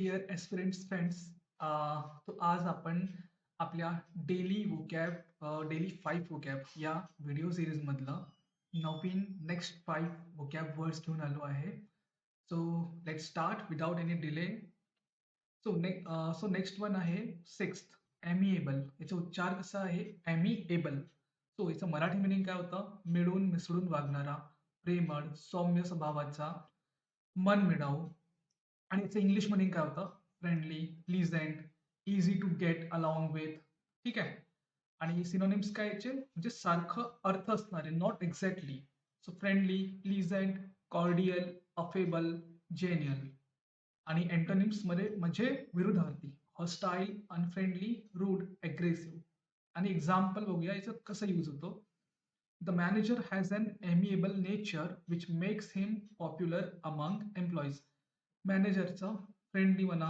Dear एस्पिरंट्स friends, तो आज आपण आपल्या डेली 5 वोकॅब या व्हिडिओ सिरीजमधलं नवीन नेक्स्ट 5 वोकॅब वर्ड्स घेऊन आलो आहे. So let start without any delay. So next one आहे सिक्स्थ, ॲमिएबल. याचा उच्चार कसा आहे? ॲमिएबल. सो याचं मराठी मिनिंग काय होतं? मिळून मिसळून वागणारा, प्रेमळ, सौम्य स्वभावाचा, मनमिळाऊ. आणि याचं इंग्लिश मिनिंग काय होतं? Friendly, pleasant, easy to get along with. ठीक आहे. आणि सिनोनिम्स काय याचे? म्हणजे सारखं अर्थ असणारे, not exactly. So friendly, pleasant, cordial, affable, genial. आणि अँटोनिम्स मध्ये म्हणजे विरुद्धार्थी, हॉस्टाईल, अनफ्रेंडली, रूड, अग्रेसिव्ह. आणि एक्झाम्पल बघूया याचं कसं यूज होतो. The manager has an amiable nature which makes him popular among employees. मॅनेजरचं फ्रेंडली म्हणा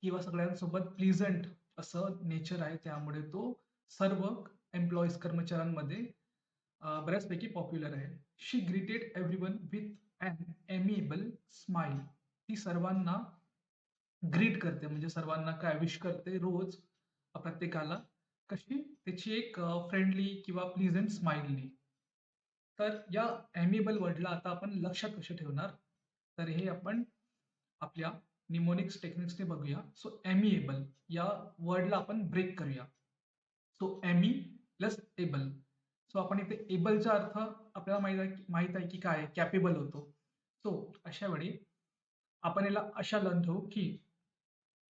किंवा सगळ्यांसोबत प्लीझंट असं नेचर आहे, त्यामुळे तो सर्व एम्प्लॉईज कर्मचाऱ्यांमध्ये बऱ्याचपैकी पॉप्युलर आहे. She greeted everyone with an amiable smile. ती सर्वांना ग्रीट करते, म्हणजे सर्वांना काय विश करते रोज प्रत्येकाला. कशी? त्याची एक फ्रेंडली किंवा प्लीझंट स्माइलनी. तर या ॲमिएबल वर्डला आता आपण लक्षात कसे ठेवणार? तर हे आपण आपल्या निमोनिक्स टेक्निक्सने बघूया. सो ॲमिएबल या वर्डला आपण ब्रेक करूया. So Amy plus able. So आपण इथे एबलचा अर्थ आपल्याला माहित आहे की काय? कॅपेबल होतो. सो अशा वेळी आपण याला अशा लर्न ठेवू की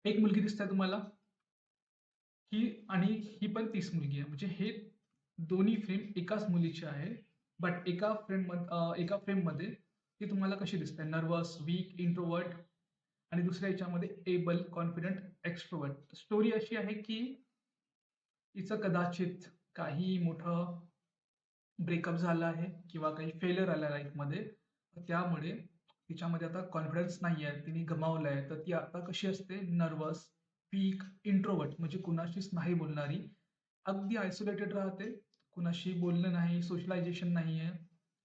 एक मुलगी दिसते तुम्हाला, ही आणि ही पण तीच मुलगी आहे. म्हणजे हे दोन्ही फ्रेम एकाच मुलीची आहे. बट एका फ्रेममध्ये ती तुम्हाला कशी दिसते? Nervous, weak, introvert. आणि दुसऱ्या याच्यामध्ये एबल, कॉन्फिडंट, एक्स्ट्रोवर्ट. स्टोरी अशी आहे की हिचं कदाचित काही मोठं ब्रेकअप झालं आहे किंवा काही फेलियर आलं लाईफमध्ये. त्यामुळे तिच्यामध्ये आता कॉन्फिडन्स नाही आहे, तिने गमावलं आहे. तर ती आता कशी असते? नर्वस, वीक, इंट्रोवर्ट, म्हणजे कुणाशीच नाही बोलणारी, अगदी आयसोलेटेड राहते, कुणाशी बोलणं नाही, सोशलायझेशन नाही आहे.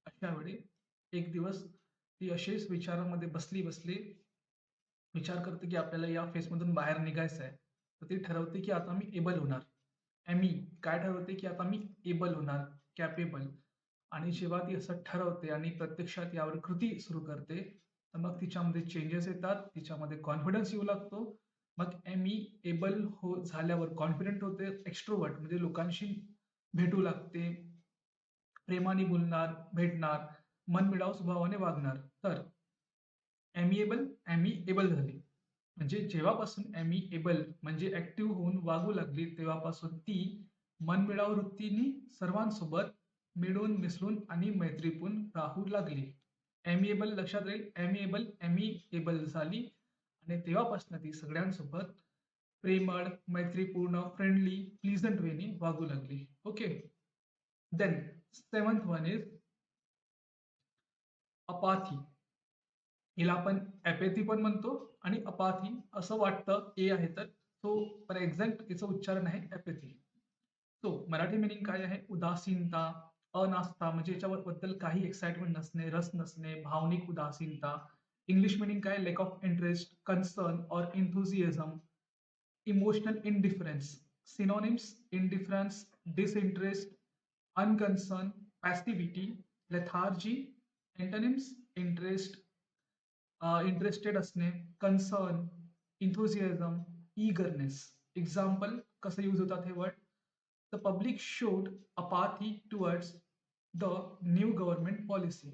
अशा वेळी एक दिवस ती अशीच विचारामध्ये बसली बसली विचार करते की आपल्याला या फेजमधून बाहेर निघायचं आहे. तर ती ठरवते की आता मी एबल होणार. ॲमी काय ठरवते की आता मी एबल होणार, कॅपेबल. आणि जेव्हा ती असं ठरवते आणि प्रत्यक्षात यावर कृती सुरू करते, तर मग तिच्यामध्ये चेंजेस येतात, तिच्यामध्ये कॉन्फिडन्स येऊ लागतो. मग ॲमी एबल झाल्यावर कॉन्फिडंट होते, एक्स्ट्रोवर्ट म्हणजे लोकांशी भेटू लागते, प्रेमाने बोलणार, भेटणार, मनमिळाऊ स्वभावाने वागणार. तर ॲमी एबल झाली. म्हणजे जेव्हापासून ॲमी एबल म्हणजे ऍक्टिव्ह होऊन वागू लागली, तेव्हापासून ती मनमिळाऊ वृत्तीने सर्वांसोबत मिळून मिसळून आणि मैत्रीपूर्ण राहू लागली. ॲमिएबल लक्षात राहील, ॲमी एबल झाली आणि तेव्हापासून ती सगळ्यांसोबत प्रेमळ, मैत्रीपूर्ण, फ्रेंडली, प्लीझंट वेने वागू लागली. Okay. Then seventh one is apathy. हिला आपण ॲपॅथी पण म्हणतो आणि अपाथी असं वाटतं ए आहे तर. सो फॉर एक्झॅक्ट याचं उच्चारण आहे ॲपॅथी. सो मराठी मिनिंग काय आहे? उदासीनता, अनास्था, म्हणजे याच्याबद्दल काही एक्साइटमेंट नसणे, रस नसणे, भावनिक उदासीनता. इंग्लिश मिनिंग काय? Lack of interest, concern or enthusiasm, emotional indifference. Synonyms: indifference, disinterest, unconcern, passivity, lethargy. Antonyms: interested असणे, कन्सर्न, इन्थुझियाझम, ईगरनेस. एक्झाम्पल कसं यूज होतात हे word? The public showed apathy towards the new government policy.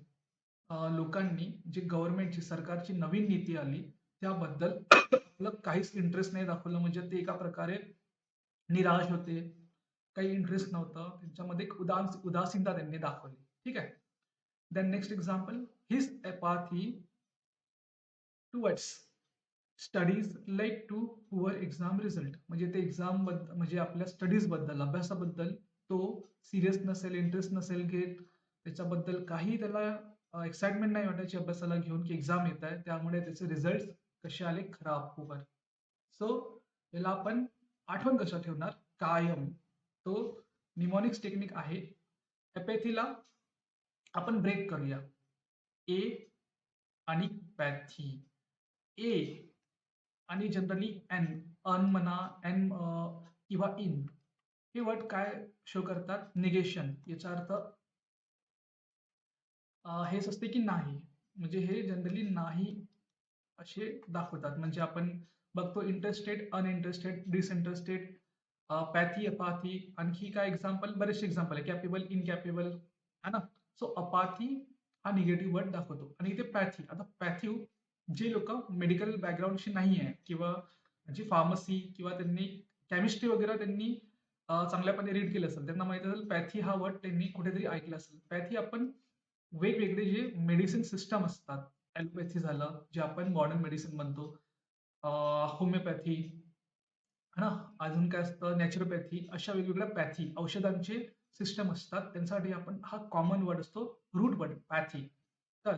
लोकांनी जी गव्हर्नमेंटची सरकारची नवीन नीती आली त्याबद्दल आपलं काहीच इंटरेस्ट नाही दाखवलं, म्हणजे ते एका प्रकारे निराश होते, काही इंटरेस्ट नव्हतं त्यांच्यामध्ये, एक उदासीनता त्यांनी दाखवली. ठीक आहे. Then next example, his apathy towards studies led to poor exam result. म्हणजे ते एक्झाम बद्दल, म्हणजे आपल्या स्टडीज बद्दल, अभ्यासाबद्दल तो सिरियस नसेल, इंटरेस्ट नसेल घेत, त्याच्याबद्दल काही त्याला एक्साइटमेंट नाही वाटायची अभ्यासाला घेऊन की एक्झाम येत आहे, त्यामुळे त्याचे रिझल्ट कसे आले? खराब, पुअर. सो याला आपण आठवण कशा ठेवणार? कायम. तो निमॉनिक्स टेक्निक आहे. ॲपॅथीला आपण ब्रेक करूया. ए आणि पॅथी. ए आणि जनरली एन, अन म्हणा, एन किंवा इन हे वर्ड काय शो करतात? निगेशन. याचा अर्थ हेच असते की नाही. म्हणजे हे जनरली नाही असे दाखवतात. म्हणजे आपण बघतो इंटरेस्टेड, अनइंटरेस्टेड, डिसइंटरेस्टेड, पॅथी, अपाथी. आणखी काय एक्झाम्पल? बरेचसे एक्झाम्पल आहे. कॅपेबल, इनकॅपेबल, है ना? सो अपाथी हा निगेटिव्ह वर्ड दाखवतो. आणि इथे पॅथी. आता पॅथी जे लोक मेडिकल बॅकग्राऊंडशी नाही आहे किंवा जी फार्मसी किंवा त्यांनी केमिस्ट्री वगैरे त्यांनी चांगल्यापणे रीड केलं असेल, त्यांना माहिती असेल पॅथी हा वर्ड त्यांनी कुठेतरी ऐकला असेल. पॅथी आपण वेगवेगळे जे मेडिसिन सिस्टम असतात, ॲलोपॅथी झालं, जे आपण मॉडर्न मेडिसिन म्हणतो, होमिओपॅथी, है ना? अजून काय असतं? नॅचरोपॅथी. अशा वेगवेगळ्या पॅथी, औषधांचे सिस्टम असतात. त्यांच्यासाठी आपण हा कॉमन वर्ड असतो, रूट वर्ड पॅथी. तर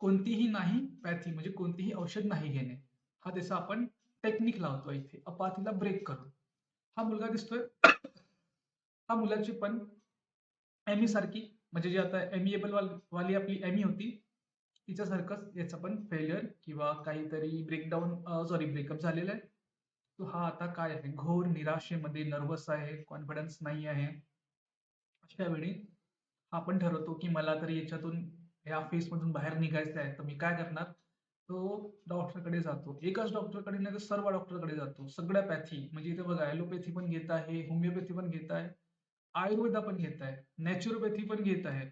कोणतीही नाही पॅथी म्हणजे कोणतीही औषध नाही घेणे. हा त्याचा आपण टेक्निक लावतो इथे अपाथीला ब्रेक करून. हा मुलगा दिसतोय. हा मुलाची पण एमी सारखी, म्हणजे जी आता एमिएबल वाली आपली एमी होती, तिच्यासारखंच याचं पण फेल्युअर किंवा काहीतरी ब्रेकडाऊन, सॉरी ब्रेकअप झालेला आहे. तो हा आता काय आहे? घोर निराशेमध्ये, नर्वस आहे, कॉन्फिडन्स नाही आहे. अशा वेळी आपण ठरवतो की मला तरी याच्यातून, या फेजमधून बाहेर निघायचं आहे. तर मी काय करणार? तो डॉक्टरकडे जातो. एकाच डॉक्टरकडे नाही तर सर्व डॉक्टरकडे जातो. सगळ्या पॅथी म्हणजे इथे बघा, ॲलोपॅथी पण घेत आहे, होमिओपॅथी पण घेत आहे, आयुर्वेदा पण घेत आहे, नॅचरोपॅथी पण घेत आहे.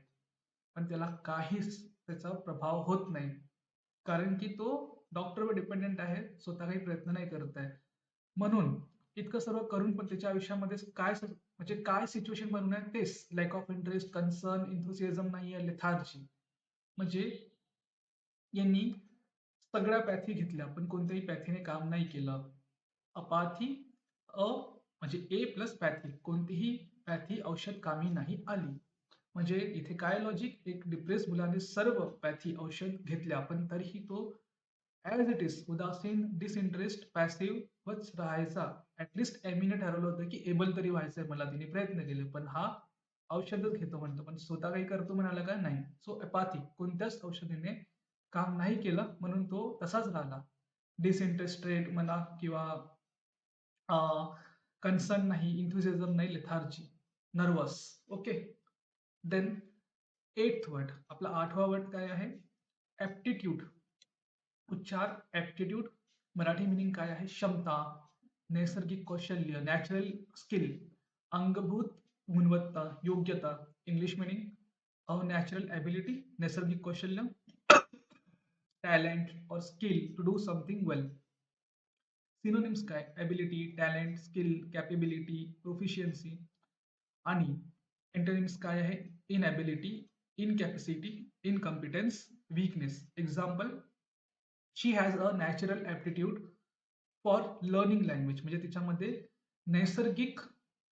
पण त्याला काहीच त्याचा प्रभाव होत नाही. कारण की तो डॉक्टरवर डिपेंडेंट आहे, स्वतः काही प्रयत्न नाही करत आहे. म्हणून इतकं सर्व करून पण त्याच्या आयुष्यामध्ये काय म्हणजे काय सिच्युएशन बनवून आहे तेच, लॅक ऑफ इंटरेस्ट, कन्सर्न, इन्थुसियाझम नाही आहे, लेथार्जी. म्हणजे यांनी सगळ्या पॅथी घेतल्या पण कोणत्याही पॅथीने काम नाही केलं. अपाथी, अ म्हणजे ए प्लस पॅथी, कोणतीही पॅथी औषध कामी नाही आली. म्हणजे इथे काय लॉजिक? एक डिप्रेस मुलाने सर्व पॅथी औषध घेतल्या पण तरीही तो ॲज इट इज उदासीन, डिसइंटरेस्ट, पॅसिव्हच राहायचा. ऍटलिस्ट एमीने ठरवलं होतं की एबल तरी व्हायचंय मला, तिने प्रयत्न केले, पण हा औषधच घेतो म्हणतो पण स्वतः काही करतो म्हणाला का? नाही. सो अपाथी, कोणत्याच औषधीने काम नाही केलं म्हणून तो तसाच राहिला. डिसइंटरेस्टेड म्हणा किंवा कन्सर्न नाही, इन्थुसिझम नाही, लेथार्जी, नर्वस. ओके. देन एथ वर्ड, आपला 8वा वर्ड काय आहे? ऍप्टिट्यूड. उच्चार ऍप्टिट्यूड. मराठी मिनिंग काय आहे? क्षमता, नैसर्गिक कौशल्य, नॅचरल स्किल, अंगभूत गुणवत्ता, योग्यता. इंग्लिश मिनिंग नॅचरल ॲबिलिटी, नैसर्गिक कौशल्य, talent or skill to do something well. Synonyms काय? Ability, talent, skill, capability, proficiency. आणि एंटोनिम्स काय आहे? Inability, incapacity, incompetence, weakness. Example, she has a natural aptitude for learning language. म्हणजे तिच्यामध्ये नैसर्गिक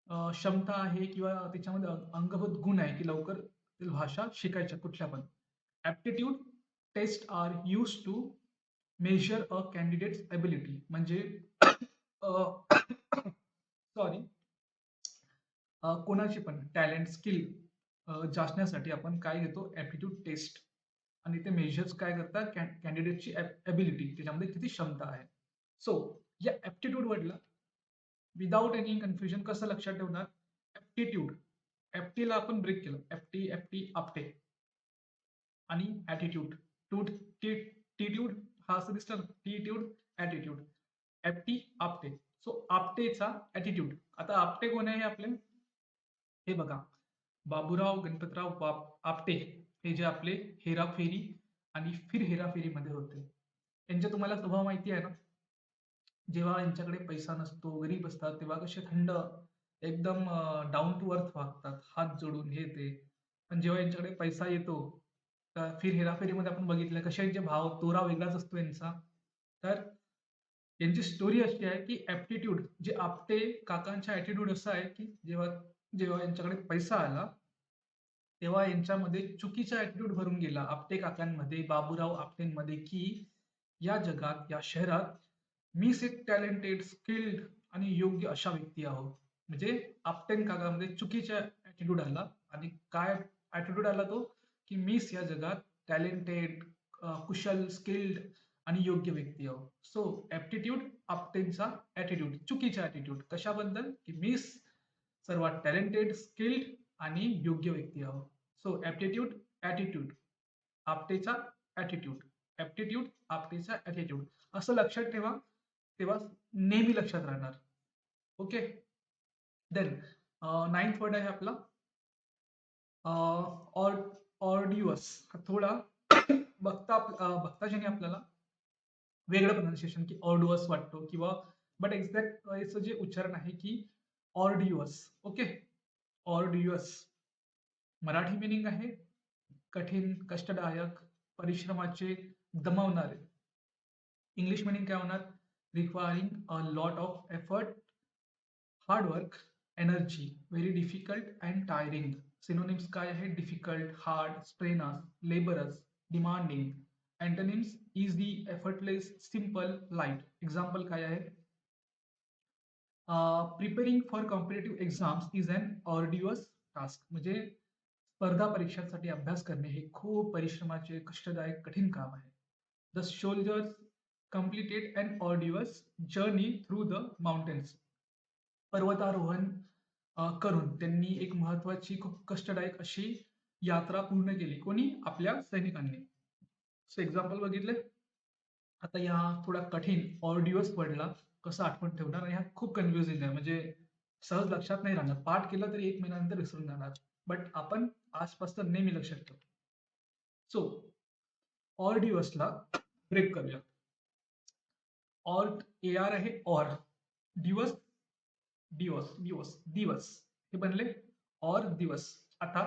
क्षमता आहे किंवा तिच्यामध्ये अंगभूत गुण आहे की लवकर भाषा शिकायच्या कुठल्या पण. Aptitude test are use to measure a candidate's ability. म्हणजे सॉरी, कोणाची पण टॅलेंट, स्किल जाचण्यासाठी आपण काय घेतो? Aptitude test. आणि ते मेजर्स काय करतात? कॅन्डिडेटची ॲबिलिटी, त्याच्यामध्ये किती क्षमता आहे. सो या ॲप्टिट्यूड वर्डला विदाउट एनी कन्फ्युजन कसं लक्षात ठेवणार? ॲप्टिट्यूड, ॲप्टीला आपण ब्रेक केलं, ॲप्टी आपटे. आणि ॲटिट्यूड, टूट, टीट्यूड, हा असं दिसतं ना, टीट्यूड, ॲटिट्यूड, ॲप्टी आपटे. सो आपटेचा ॲटिट्यूड. आता आपटे कोण आहे आपले? हे बघा, बाबूराव गणपतराव आपटे, हे जे आपले हेराफेरी आणि फिर हेराफेरीमध्ये होते. त्यांच्या तुम्हाला स्वभाव माहिती आहे ना? जेव्हा यांच्याकडे पैसा नसतो, गरीब असतात, तेव्हा कसे थंड, एकदम डाऊन टू अर्थ वागतात, हात जोडून हे ते. पण जेव्हा यांच्याकडे पैसा येतो, तर फिर हेराफेरीमध्ये आपण बघितलं कसे यांचे भाव, तोरा वेगळाच असतो यांचा. तर यांची स्टोरी अशी आहे की ॲप्टिट्यूड, जे आपटे काकांचा ॲटिट्यूड असा आहे की जेव्हा जेव्हा यांच्याकडे पैसा आला, तेव्हा यांच्यामध्ये चुकीचा ॲटिट्यूड भरून गेला आपटे काकांमध्ये, बाबूराव आपटेंमध्ये, की या जगात, या शहरात मीच एक टॅलेंटेड, स्किल्ड आणि योग्य अशा व्यक्ती आहोत. म्हणजे आपटेन काकामध्ये चुकीचा ॲटिट्यूड आला. आणि काय ॲटिट्यूड आला तो? की मीच या जगात टॅलेंटेड, कुशल, स्किल्ड आणि योग्य व्यक्ती आहो. सो ऍप्टिट्यूड आपटेंचा ऍटिट्यूड, चुकीचा ऍटिट्यूड कशाबद्दल की मी सर्वात टॅलेंटेड, स्किल्ड आणि योग्य व्यक्ती आहो. सो ऍप्टिट्यूड, ऍटिट्यूड, आपटेचा ऍटिट्यूड, ऍप्टिट्यूड, आपटेचा ऍटिट्यूड असं लक्षात ठेवा, तेव्हा नेहमी लक्षात राहणार. ओके. देन नाइन्थ वर्ड आहे आपला ऑर्डिवस. थोडा बघता ज्याने आपल्याला वेगळं प्रोनाउन्सिएशन की ऑर्डुअस वाटतो किंवा बट एक्झॅक्ट याचं जे उच्चारण आहे की arduous. Okay. Arduous Marathi meaning आहे कठीण, कष्टदायक, परिश्रमाचे, दमवणारे. इंग्लिश मिनिंग काय होणार? Requiring a lot of effort, hard work, energy, very difficult and tiring. Synonyms काय आहे? Difficult, hard, strenuous, laborious, demanding. Antonyms easy, effortless, simple, light. Example काय आहे? Preparing for competitive exams is an arduous task. म्हणजे स्पर्धा परीक्षांसाठी अभ्यास करणे हे खूप परिश्रमाचे, कष्टदायक, कठीण काम आहे. The soldiers completed an arduous journey through the mountains. पर्वतारोहण करून त्यांनी एक महत्वाची, खूप कष्टदायक अशी यात्रा पूर्ण केली. कोणी? आपल्या सैनिकांनी. सो एक्झाम्पल बघितले. आता या थोडा कठीण ऑर्डियस वर्डला कसं आठवण ठेवणार, आणि हा खूप कन्फ्युजिंग आहे, म्हणजे सहज लक्षात नाही राहणार. पाठ केलं तरी 1 महिन्यानंतर विसरून जाणार, बट आपण आजपासून नेहमी लक्षात ठेवू. सो ऑर्डियसला ब्रेक करूया. ऑर्ट AR आहे ऑर, दिवस, दिवस, दिवस, दिवस हे बनले और दिवस. आता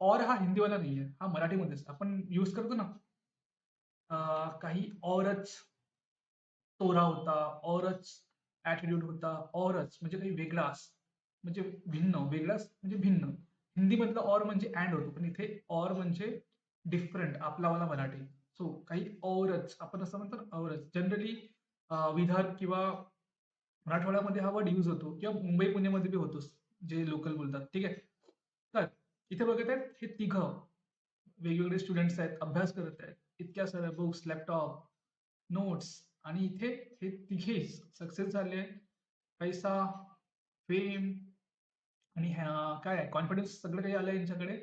और हा हिंदीवाला नाहीये, हा मराठीमध्येच आपण यूज करतो ना. काही औरच तोरा होता, औरच ऍटिट्यूड होता, औरच म्हणजे काही वेगळाच, म्हणजे भिन्न, वेगळाच म्हणजे भिन्न. हिंदीमधलं और म्हणजे अँड होतो, पण इथे और म्हणजे डिफरंट, आपलावाला मराठी. सो काही औरच आपण असं म्हणतो ना, औरच. जनरली विदर्भ किंवा मराठवाड्यामध्ये हा वर्ड यूज होतो, किंवा मुंबई पुण्यामध्ये बी होतोच, जे लोकल बोलतात. ठीक आहे. तर इथे बघत आहेत हे तिघं वेगवेगळे स्टुडंट्स आहेत, अभ्यास करत आहेत, इतक्या साऱ्या बुक्स, लॅपटॉप, नोट्स, आणि इथे हे तिघे सक्सेस झाले. पैसा, फेम आणि काय कॉन्फिडन्स सगळं काही आलं यांच्याकडे.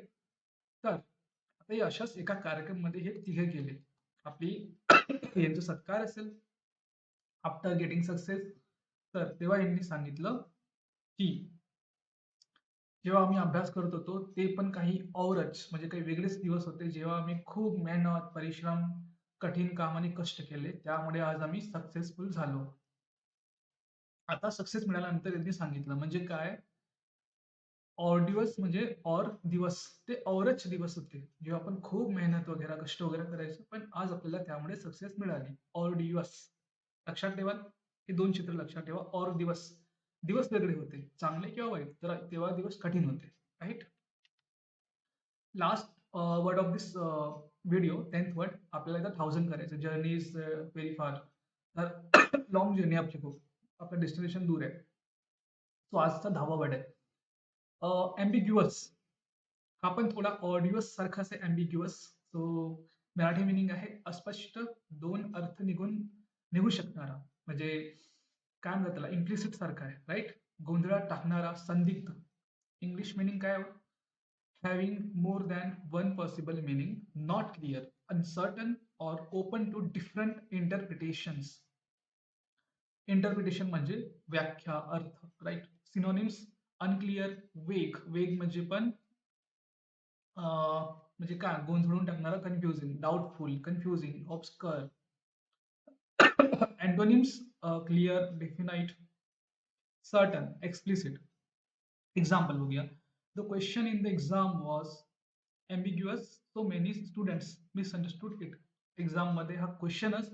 तर आता हे अशाच एका कार्यक्रममध्ये हे तिघे गेले. आपली यांचा सत्कार असेल आफ्टर गेटिंग सक्सेस. तर तेव्हा यांनी सांगितलं की जेव्हा आम्ही अभ्यास करत होतो ते पण काही औरच म्हणजे काही वेगळेच दिवस होते, जेव्हा आम्ही खूप मेहनत, परिश्रम, कठीण काम आणि कष्ट केले, त्यामुळे आज आम्ही सक्सेसफुल झालो. आता सक्सेस मिळाल्यानंतर यांनी सांगितलं म्हणजे काय? दिवस म्हणजे और दिवस, ते औरच दिवस होते जेव्हा आपण खूप मेहनत वगैरे, कष्ट वगैरे करायचो, पण आज आपल्याला त्यामुळे सक्सेस मिळाली. और दिवस लक्षात ठेवा, हे 2 चित्र लक्षात ठेवा. और दिवस, दिवस वेगळे होते, चांगले किंवा वाईट, तर तेव्हा दिवस कठीण होते. Right. Last word of this video, 10th word, आपल्याला इथं 1000 करायचं. जर्नी इज व्हेरी फार, तर लॉंग जर्नी आपली खूप, आपलं डेस्टिनेशन दूर आहे. सो आजचा 10वा वर्ड आहे ॲम्बिग्युअस. हा पण थोडा ऑडिओस सारखाच आहे, ॲम्बिग्युअस. सो मराठी मिनिंग आहे अस्पष्ट, दोन अर्थ निघू शकणारा, म्हणजे काय म्हणतात त्याला, इम्प्लिसिट सारखा आहे. राईट. गोंधळात टाकणारा, संदिग्ध. इंग्लिश मिनिंग काय? having more than one possible meaning, not clear, uncertain, or open to different interpretations. Interpretation म्हणजे व्याख्या, अर्थ. राईट. सिनोनिम्स अनक्लिअर, वेग, वेग म्हणजे पण म्हणजे काय, गोंधळून टाकणारा, confusing, doubtful, confusing, obscure. Antonyms clear, definite, certain, explicit. Example बघूया. The question in the exam was ambiguous, so many students misunderstood it. Exam मध्ये हा क्वेश्चनच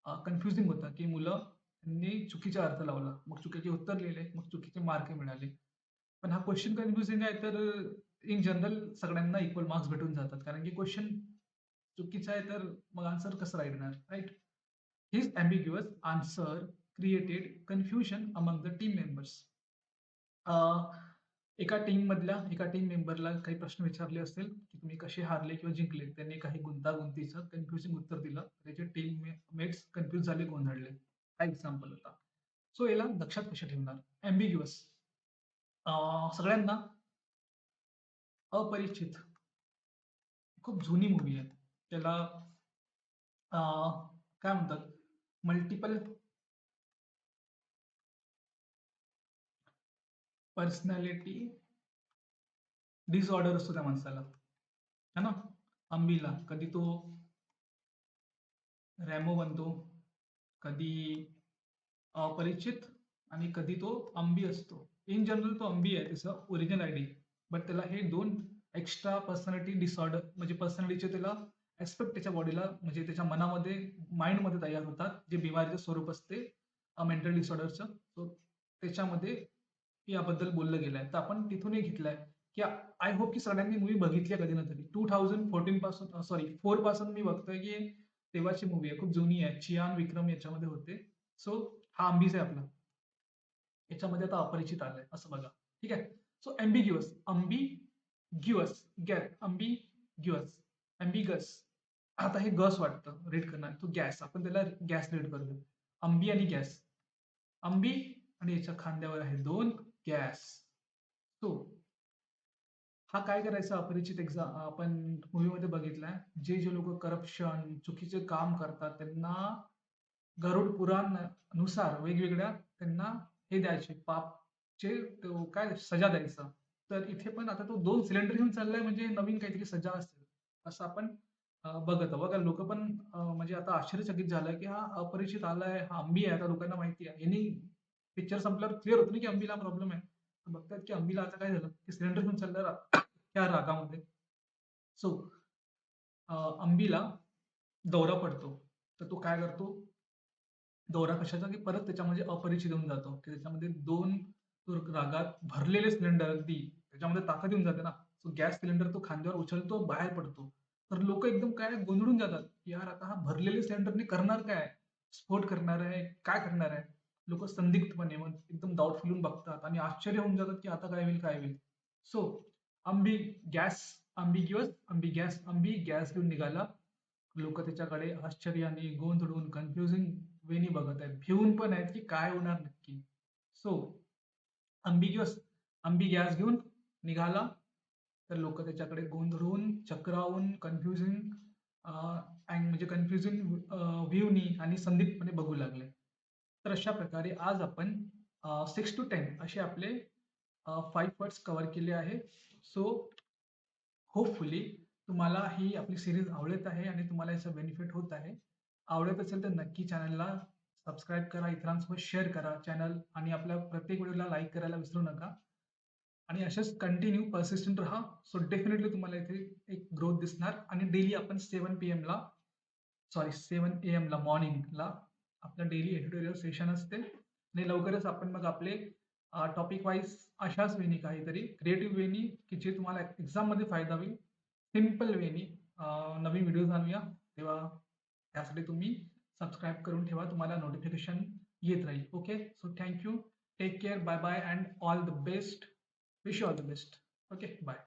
कन्फ्युजिंग होता की मुलांनी चुकीचा अर्थ लावला, मग चुकीचे उत्तर लिहिले, मग चुकीचे मार्क मिळाले. पण हा क्वेश्चन कन्फ्युजिंग आहे, तर इन जनरल सगळ्यांना इक्वल मार्क्स भेटून जातात, कारण की क्वेश्चन चुकीचा आहे, तर मग आन्सर कसं राहणार? Right. His ambiguous answer created confusion among the team members. एका टीम मेंबरला काही प्रश्न विचारले असतील की तुम्ही कसे हारले किंवा जिंकले. त्यांनी काही गुंतागुंतीचं कन्फ्युजिंग उत्तर दिलं. त्याचे टीम मेट्स कन्फ्यूज झाले, गोंधळले. हा एक्झाम्पल होता. सो याला लक्षात कसे ठेवणार? ॲम्बिग्युअस सगळ्यांना अपरिचित खूप जुनी मूव्ही आहे. त्याला काय म्हणतात, मल्टिपल पर्सनॅलिटी डिसऑर्डर असतो त्या माणसाला, है ना? अंबीला कधी तो रॅमो बनतो, कधी अपरिचित, आणि कधी तो अंबी असतो. इन जनरल तो अंबी आहे त्याचं ओरिजिनल आयडी, बट त्याला हे दोन एक्स्ट्रा पर्सनॅलिटी डिसऑर्डर म्हणजे पर्सनॅलिटीचे त्याला ऍस्पेक्ट त्याच्या बॉडीला म्हणजे त्याच्या मनामध्ये माइंडमध्ये तयार होतात, जे बिमारीचं स्वरूप असते मेंटल डिसऑर्डरचं. सो त्याच्यामध्ये याबद्दल बोललं गेलं आहे. तर आपण तिथून हे घेतलंय की आय होप की सगळ्यांनी मूवी बघितली आहे कधी ना कधी. 2014 पासून, सॉरी 4 पासून मी बघतोय की तेव्हाची मूवी आहे, खूप जुनी आहे. चियान विक्रम याच्यामध्ये होते. सो हा अंबीज आहे आपला. याच्यामध्ये आता अपरिचित आलंय असं बघा. ठीक आहे. सो ॲम्बिग्युअस, अंबिग्युअस, अंबिग्युअस, ॲम्बिगस. आता हे गस वाटतं रीड करणार, तो गॅस, आपण त्याला गॅस रीड करूया. अंबी आणि गॅस. अंबी आणि याच्या खांद्यावर आहे दोन गॅस. सो हा काय करायचा अपरिचित एक्झाम आपण मूवीमध्ये बघितलाय. जे जे लोक करप्शन चुकीचे काम करतात त्यांना गरुड पुराण नुसार वेगवेगळ्या त्यांना हे द्यायचे, पापचे काय सजा द्यायचा. तर इथे पण आता तो 2 सिलेंडर घेऊन चाललाय म्हणजे नवीन काहीतरी सजा असेल असं आपण बघत आहोत. बघा लोक पण म्हणजे आता आश्चर्यचकित झालंय की हा अपरिचित आलाय, हा अंबी आहे, आता लोकांना माहिती आहे. यांनी पिक्चर संपल्यावर क्लिअर होतं ना की अंबीला प्रॉब्लेम आहे. बघतात की अंबीला आता काय झालं की सिलेंडर घेऊन चाललाय त्या रागामध्ये. सो अंबीला दौरा पडतो. तर तो काय करतो, दौरा कशाचा की परत त्याच्यामध्ये अपरिचित येऊन जातो की त्याच्यामध्ये दोन रागात भरलेले सिलेंडर अगदी त्याच्यामध्ये ताकद येऊन जाते ना. तो गॅस सिलेंडर तो खांद्यावर उचलतो, बाहेर पडतो. तर लोक एकदम काय गोंधळून जातात, यार आता हा भरलेले सिलेंडरने करणार काय? स्फोट करणार आहे, काय करणार आहे? लोक संदिग्धपणे मग एकदम डाऊटफुल होऊन बघतात आणि आश्चर्य होऊन जातात की आता काय होईल, काय होईल. So Ambi gas, ambiguous, Ambi gas, Ambi gas घेऊन निघाला. लोक त्याच्याकडे आश्चर्याने गोंधळून कन्फ्युजिंग वेनी बघत आहेत, भिवून पण आहेत की काय होणार नक्की. सो अंबिग्युअस, अंबी गॅस घेऊन निघाला. तर लोक त्याच्याकडे गोंधळून चक्रावून कन्फ्युजिंग म्हणजे कन्फ्युजिंग व्ह्यूनी आणि संदिग्धपणे बघू लागले. तर अशा प्रकारे आज आपण 6 to 10 असे आपले 5 वर्ड्स कव्हर केले आहे. सो होपफुली तुम्हाला ही आपली सिरीज आवडत आहे आणि तुम्हाला याचा बेनिफिट होत आहे. आवडत असेल तर नक्की चॅनलला सबस्क्राईब करा, इतरांसोबत शेअर करा चॅनल, आणि आपल्या प्रत्येक व्हिडिओला लाईक करायला विसरू नका. आणि असेच कंटिन्यू पर्सिस्टंट राहा. सो डेफिनेटली तुम्हाला इथे एक ग्रोथ दिसणार. आणि डेली आपण 7 PM ला, सॉरी 7 AM ला मॉर्निंगला आपलं डेली एडिटोरियल सेशन असते. आणि लवकरच आपण मग आपले टॉपिक वाईज अशाच वेनी काहीतरी क्रिएटिव्ह वेनी की जे तुम्हाला एक्झाममध्ये फायदा होईल, सिम्पल वेनी नवीन व्हिडिओज आणूया. तेव्हा त्यासाठी तुम्ही सबस्क्राईब करून ठेवा, तुम्हाला नोटिफिकेशन येत राहील. Okay, so thank you, take care, bye bye and all the best. Wish you all the best. Okay, bye.